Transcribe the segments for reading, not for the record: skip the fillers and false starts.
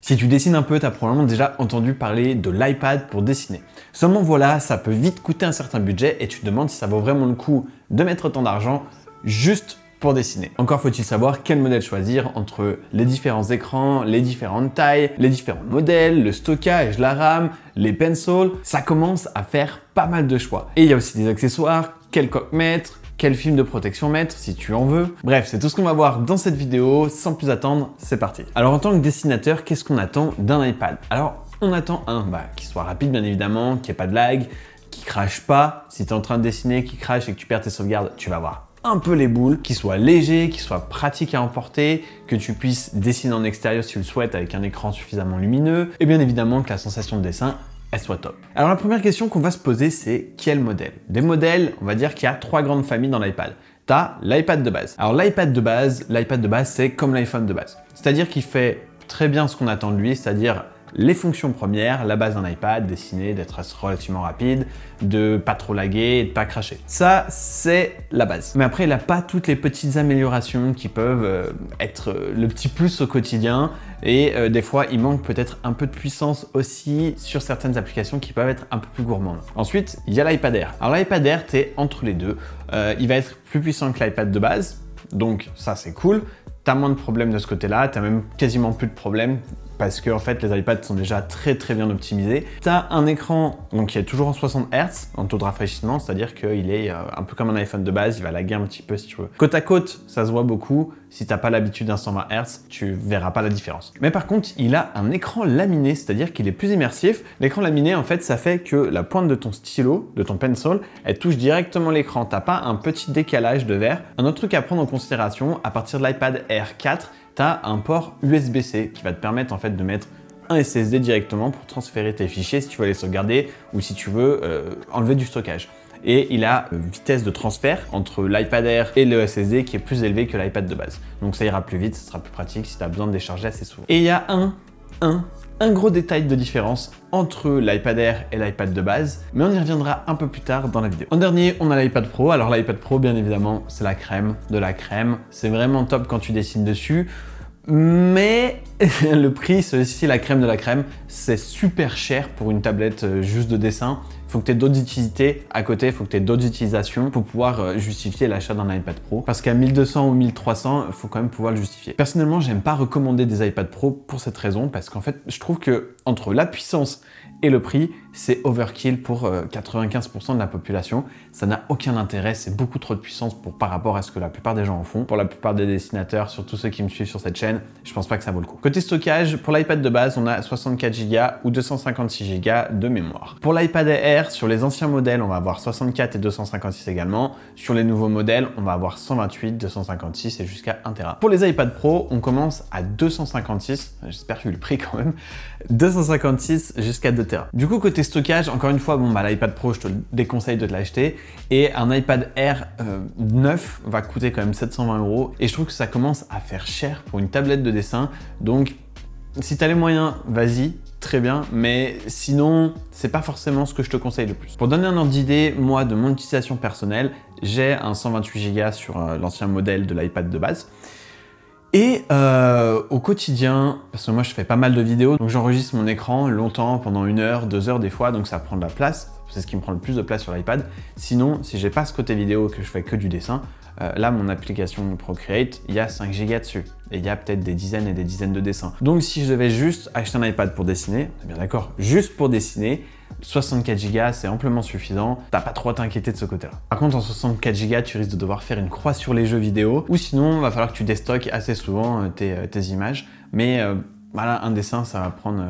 Si tu dessines un peu, tu as probablement déjà entendu parler de l'iPad pour dessiner. Seulement voilà, ça peut vite coûter un certain budget et tu te demandes si ça vaut vraiment le coup de mettre autant d'argent juste pour dessiner. Encore faut-il savoir quel modèle choisir entre les différents écrans, les différentes tailles, les différents modèles, le stockage, la RAM, les pencils. Ça commence à faire pas mal de choix. Et il y a aussi des accessoires, quel coque mettre, quel film de protection mettre si tu en veux. Bref, c'est tout ce qu'on va voir dans cette vidéo. Sans plus attendre, c'est parti. Alors en tant que dessinateur, qu'est-ce qu'on attend d'un iPad? Alors on attend qui soit rapide bien évidemment, qu'il n'y ait pas de lag, qui crache pas. Si tu es en train de dessiner, qui crache et que tu perds tes sauvegardes, tu vas avoir un peu les boules, qu'il soit léger, qu'il soit pratique à emporter, que tu puisses dessiner en extérieur si tu le souhaites avec un écran suffisamment lumineux, et bien évidemment que la sensation de dessin elle soit top. Alors la première question qu'on va se poser, c'est quel modèle? Des modèles, on va dire qu'il y a 3 grandes familles dans l'iPad. Tu as l'iPad de base. Alors l'iPad de base, c'est comme l'iPhone de base. C'est-à-dire qu'il fait très bien ce qu'on attend de lui, c'est-à-dire les fonctions premières, la base d'un iPad, dessiner, d'être relativement rapide, de pas trop laguer et de pas cracher. Ça, c'est la base. Mais après, il n'a pas toutes les petites améliorations qui peuvent être le petit plus au quotidien. Et des fois, il manque peut-être un peu de puissance aussi sur certaines applications qui peuvent être un peu plus gourmandes. Ensuite, il y a l'iPad Air. Alors l'iPad Air, tu es entre les deux. Il va être plus puissant que l'iPad de base. Donc ça, c'est cool. Tu as moins de problèmes de ce côté-là. Tu as même quasiment plus de problèmes parce que en fait, les iPads sont déjà très bien optimisés. Tu as un écran donc, qui est toujours en 60 Hz en taux de rafraîchissement, c'est-à-dire qu'il est un peu comme un iPhone de base, il va laguer un petit peu si tu veux. Côte à côte, ça se voit beaucoup. Si tu n'as pas l'habitude d'un 120 Hz, tu verras pas la différence. Mais par contre, il a un écran laminé, c'est-à-dire qu'il est plus immersif. L'écran laminé, en fait, ça fait que la pointe de ton stylo, de ton pencil, elle touche directement l'écran. Tu n'as pas un petit décalage de verre. Un autre truc à prendre en considération, à partir de l'iPad Air 4, tu as un port USB-C qui va te permettre en fait de mettre un SSD directement pour transférer tes fichiers si tu veux les sauvegarder ou si tu veux enlever du stockage. Et il a une vitesse de transfert entre l'iPad Air et le SSD qui est plus élevée que l'iPad de base. Donc ça ira plus vite, ça sera plus pratique si tu as besoin de décharger assez souvent. Et il y a un gros détail de différence entre l'iPad Air et l'iPad de base, mais on y reviendra un peu plus tard dans la vidéo. En dernier, on a l'iPad Pro. Alors l'iPad Pro, bien évidemment, c'est la crème de la crème. C'est vraiment top quand tu dessines dessus. Mais le prix, c'est aussi la crème de la crème. C'est super cher pour une tablette juste de dessin. Il faut que tu aies d'autres utilités à côté, il faut que tu aies d'autres utilisations pour pouvoir justifier l'achat d'un iPad Pro. Parce qu'à 1200 ou 1300, il faut quand même pouvoir le justifier. Personnellement, j'aime pas recommander des iPad Pro pour cette raison, parce qu'en fait, je trouve que entre la puissance et le prix, c'est overkill pour 95% de la population. Ça n'a aucun intérêt, c'est beaucoup trop de puissance par rapport à ce que la plupart des gens en font. Pour la plupart des dessinateurs, surtout ceux qui me suivent sur cette chaîne, je pense pas que ça vaut le coup. Côté stockage, pour l'iPad de base, on a 64 Go ou 256 Go de mémoire. Pour l'iPad Air, sur les anciens modèles, on va avoir 64 et 256 également. Sur les nouveaux modèles, on va avoir 128, 256 et jusqu'à 1 Tera. Pour les iPad Pro, on commence à 256, j'espère que j'ai eu le prix quand même, 256 jusqu'à 2 Tera. Du coup, côté stockage, encore une fois, l'iPad Pro, je te déconseille de te l'acheter. Et un iPad Air neuf va coûter quand même 720 €. Et je trouve que ça commence à faire cher pour une tablette de dessin. Donc, si tu as les moyens, vas-y, très bien. Mais sinon, c'est pas forcément ce que je te conseille le plus. Pour donner un ordre d'idée, moi, de mon utilisation personnelle, j'ai un 128 Go sur l'ancien modèle de l'iPad de base. Et au quotidien, parce que moi je fais pas mal de vidéos, donc j'enregistre mon écran longtemps, pendant 1 heure, 2 heures des fois, donc ça prend de la place, c'est ce qui me prend le plus de place sur l'iPad. Sinon, si j'ai pas ce côté vidéo, que je fais que du dessin, là mon application Procreate, il y a 5 Go dessus, et il y a peut-être des dizaines et des dizaines de dessins. Donc si je devais juste acheter un iPad pour dessiner, on est bien d'accord, juste pour dessiner, 64 Go, c'est amplement suffisant, t'as pas trop à t'inquiéter de ce côté-là. Par contre, en 64 Go, tu risques de devoir faire une croix sur les jeux vidéo, ou sinon, il va falloir que tu déstockes assez souvent tes images. Mais voilà, un dessin, ça va prendre,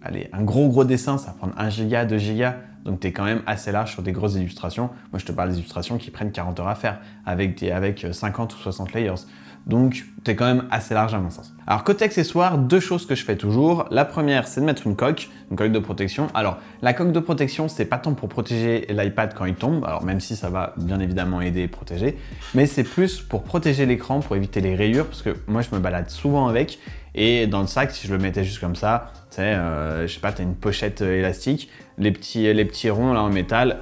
allez, un gros dessin, ça va prendre 1 Go, 2 Go, donc tu es quand même assez large sur des grosses illustrations. Moi, je te parle des illustrations qui prennent 40 heures à faire, avec 50 ou 60 layers. Donc, tu es quand même assez large à mon sens. Alors, côté accessoires, 2 choses que je fais toujours. La première, c'est de mettre une coque de protection. Alors, la coque de protection, c'est pas tant pour protéger l'iPad quand il tombe, alors même si ça va bien évidemment aider et protéger, mais c'est plus pour protéger l'écran, pour éviter les rayures, parce que moi, je me balade souvent avec, et dans le sac, si je le mettais juste comme ça, tu sais, je sais pas, tu as une pochette élastique, les petits ronds là en métal,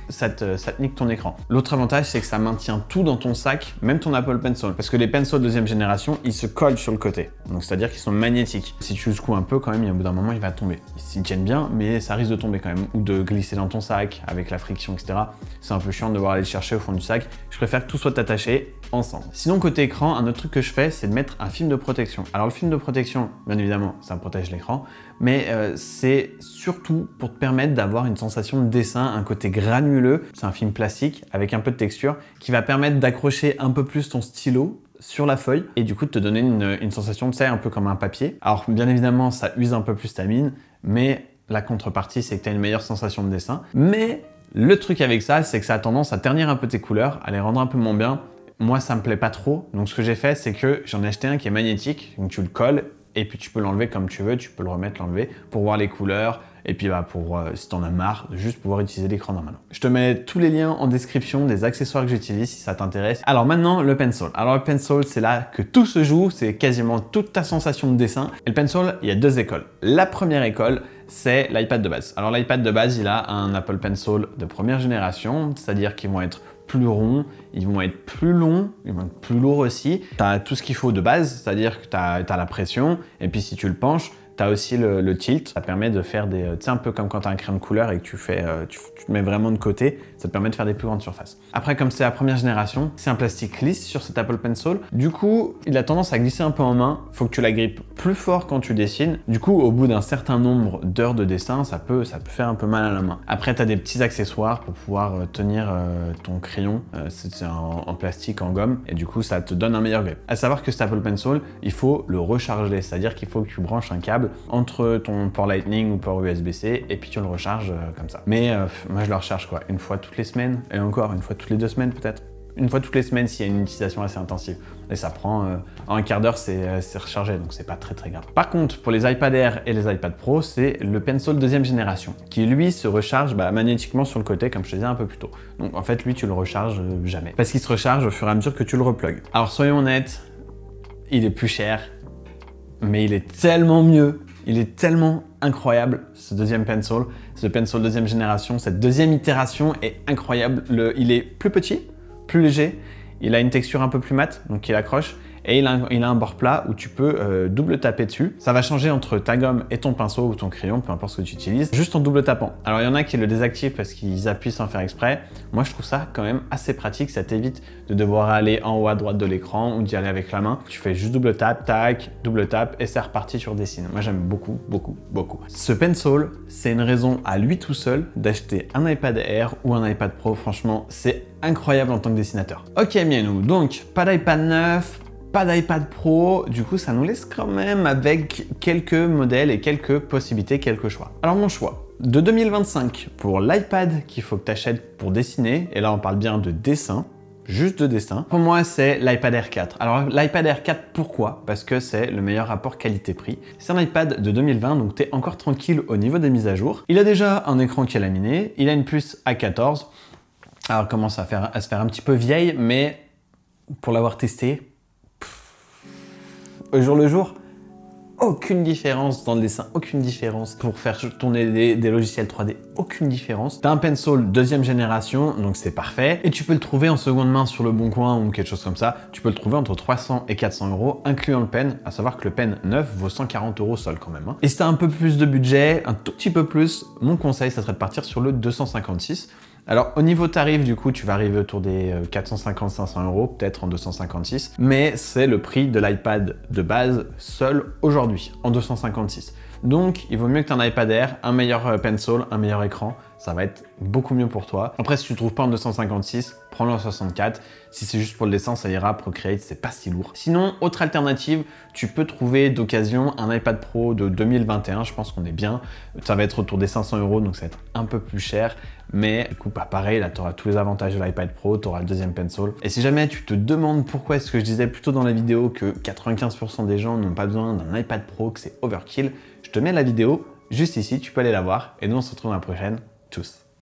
ça te nique ton écran. L'autre avantage, c'est que ça maintient tout dans ton sac, même ton Apple Pencil. Parce que les pencils deuxième génération, ils se collent sur le côté. Donc c'est-à-dire qu'ils sont magnétiques. Si tu le secoues un peu quand même, au bout d'un moment, il va tomber. Ils tiennent bien, mais ça risque de tomber quand même. Ou de glisser dans ton sac avec la friction, etc. C'est un peu chiant de devoir aller le chercher au fond du sac. Je préfère que tout soit attaché ensemble. Sinon, côté écran, un autre truc que je fais, c'est de mettre un film de protection. Alors le film de protection, bien évidemment, ça protège l'écran, mais c'est surtout pour te permettre d'avoir une sensation de dessin, un côté granuleux. C'est un film plastique avec un peu de texture qui va permettre d'accrocher un peu plus ton stylo sur la feuille et du coup de te donner une sensation, tu sais, un peu comme un papier. Alors bien évidemment, ça use un peu plus ta mine, mais la contrepartie, c'est que tu as une meilleure sensation de dessin. Mais le truc avec ça, c'est que ça a tendance à ternir un peu tes couleurs, à les rendre un peu moins bien. Moi, ça me plaît pas trop. Donc ce que j'ai fait, c'est que j'en ai acheté un qui est magnétique, donc tu le colles et puis tu peux l'enlever comme tu veux, tu peux le remettre, l'enlever pour voir les couleurs et puis pour, si t'en as marre, de juste pouvoir utiliser l'écran normalement. Je te mets tous les liens en description des accessoires que j'utilise si ça t'intéresse. Alors maintenant, le pencil. Alors le pencil, c'est là que tout se joue, c'est quasiment toute ta sensation de dessin. Et le pencil, il y a deux écoles. La première école, c'est l'iPad de base. Alors l'iPad de base, il a un Apple Pencil de première génération, c'est-à-dire qu'ils vont être plus ronds, ils vont être plus longs, ils vont être plus lourds aussi. Tu as tout ce qu'il faut de base, c'est-à-dire que tu as la pression, et puis si tu le penches, tu as aussi le tilt. Ça permet de faire des... Tu sais, un peu comme quand tu as un crayon de couleur et que tu te mets vraiment de côté, ça te permet de faire des plus grandes surfaces. Après, comme c'est la première génération, c'est un plastique lisse sur cet Apple Pencil. Du coup, il a tendance à glisser un peu en main. Il faut que tu la grippes plus fort quand tu dessines. Du coup, au bout d'un certain nombre d'heures de dessin, ça peut faire un peu mal à la main. Après, tu as des petits accessoires pour pouvoir tenir ton crayon. C'est en plastique, en gomme. Et du coup, ça te donne un meilleur grip. À savoir que cet Apple Pencil, il faut le recharger. C'est-à-dire qu'il faut que tu branches un câble entre ton port Lightning ou port USB-C et puis tu le recharges comme ça. Mais moi, je le recharge quoi, une fois toutes les semaines et encore une fois toutes les 2 semaines peut-être. Une fois toutes les semaines s'il y a une utilisation assez intensive. Et ça prend en un quart d'heure, c'est rechargé, donc c'est pas très grave. Par contre, pour les iPad Air et les iPad Pro, c'est le Pencil deuxième génération, qui lui se recharge magnétiquement sur le côté, comme je te disais un peu plus tôt. Donc en fait, lui, tu le recharges jamais. Parce qu'il se recharge au fur et à mesure que tu le replugues. Alors soyons honnêtes, il est plus cher, mais il est tellement mieux. Il est tellement incroyable, ce deuxième pencil, ce pencil deuxième génération, cette deuxième itération est incroyable. Il est plus petit, plus léger, il a une texture un peu plus mate, donc il accroche, et il a un bord plat où tu peux double taper dessus. Ça va changer entre ta gomme et ton pinceau ou ton crayon, peu importe ce que tu utilises, juste en double tapant. Alors il y en a qui le désactivent parce qu'ils appuient sans faire exprès. Moi je trouve ça quand même assez pratique, ça t'évite de devoir aller en haut à droite de l'écran ou d'y aller avec la main. Tu fais juste double tap, tac, double tap et c'est reparti sur Dessine. Moi j'aime beaucoup. Ce pencil, c'est une raison à lui tout seul d'acheter un iPad Air ou un iPad Pro. Franchement, c'est incroyable en tant que dessinateur. Ok Mianou, donc pas d'iPad 9, pas d'iPad Pro, du coup ça nous laisse quand même avec quelques modèles et quelques possibilités, quelques choix. Alors mon choix de 2025 pour l'iPad qu'il faut que tu achètes pour dessiner, et là on parle bien de dessin, juste de dessin, pour moi c'est l'iPad Air 4. Alors l'iPad Air 4 pourquoi? Parce que c'est le meilleur rapport qualité-prix. C'est un iPad de 2020 donc tu es encore tranquille au niveau des mises à jour. Il a déjà un écran qui est laminé, il a une puce A14. Alors commence à se faire un petit peu vieille, mais pour l'avoir testé, au jour le jour, aucune différence dans le dessin, aucune différence pour faire tourner des logiciels 3D, aucune différence. T'as un pencil deuxième génération, donc c'est parfait. Et tu peux le trouver en seconde main sur le Bon Coin ou quelque chose comme ça. Tu peux le trouver entre 300 et 400 euros, incluant le pen, à savoir que le pen neuf vaut 140 euros seul quand même. Et si t'as un peu plus de budget, un tout petit peu plus, mon conseil, ça serait de partir sur le 256. Alors au niveau tarif, du coup, tu vas arriver autour des 450-500 euros, peut-être en 256, mais c'est le prix de l'iPad de base seul aujourd'hui, en 256. Donc il vaut mieux que tu aies un iPad Air, un meilleur pencil, un meilleur écran, ça va être beaucoup mieux pour toi. Après, si tu ne trouves pas en 256, prends-le en 64. Si c'est juste pour le dessin, ça ira. Procreate, c'est pas si lourd. Sinon, autre alternative, tu peux trouver d'occasion un iPad Pro de 2021. Je pense qu'on est bien. Ça va être autour des 500 euros, donc ça va être un peu plus cher. Mais du coup, pas pareil, là, tu auras tous les avantages de l'iPad Pro, tu auras le deuxième pencil. Et si jamais tu te demandes pourquoi est-ce que je disais plutôt dans la vidéo que 95% des gens n'ont pas besoin d'un iPad Pro, que c'est overkill, je te mets la vidéo juste ici, tu peux aller la voir. Et nous, on se retrouve dans la prochaine. Tchuss.